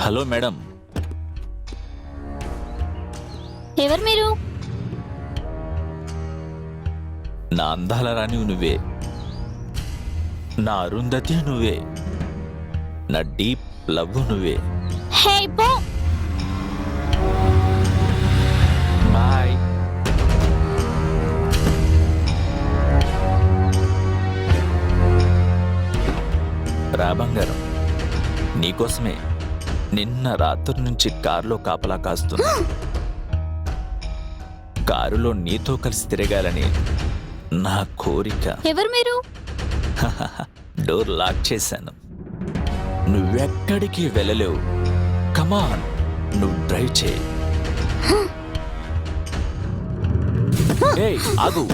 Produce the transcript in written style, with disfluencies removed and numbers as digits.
Hello madam. ఎవరు మీరు? నా అందాల రాణి నువ్వే, నా అరుంధతి నువ్వే, నా డీప్ లవ్ నువ్వే. హే పో. బాయ్. రా బంగారం, నీకోసమే నిన్న రాత్రి నుంచి కారులో కాపలా కాస్తున్నా. కారులో నీతో కలిసి తిరగాలని నా కోరిక. ఎవరు మీరు? డోర్ లాక్ చేశాను. నువ్వెక్కడికి వెళ్ళలేవు. కమాన్, నువ్వు డ్రైవ్ చేయి. ఏయ్, ఆగు.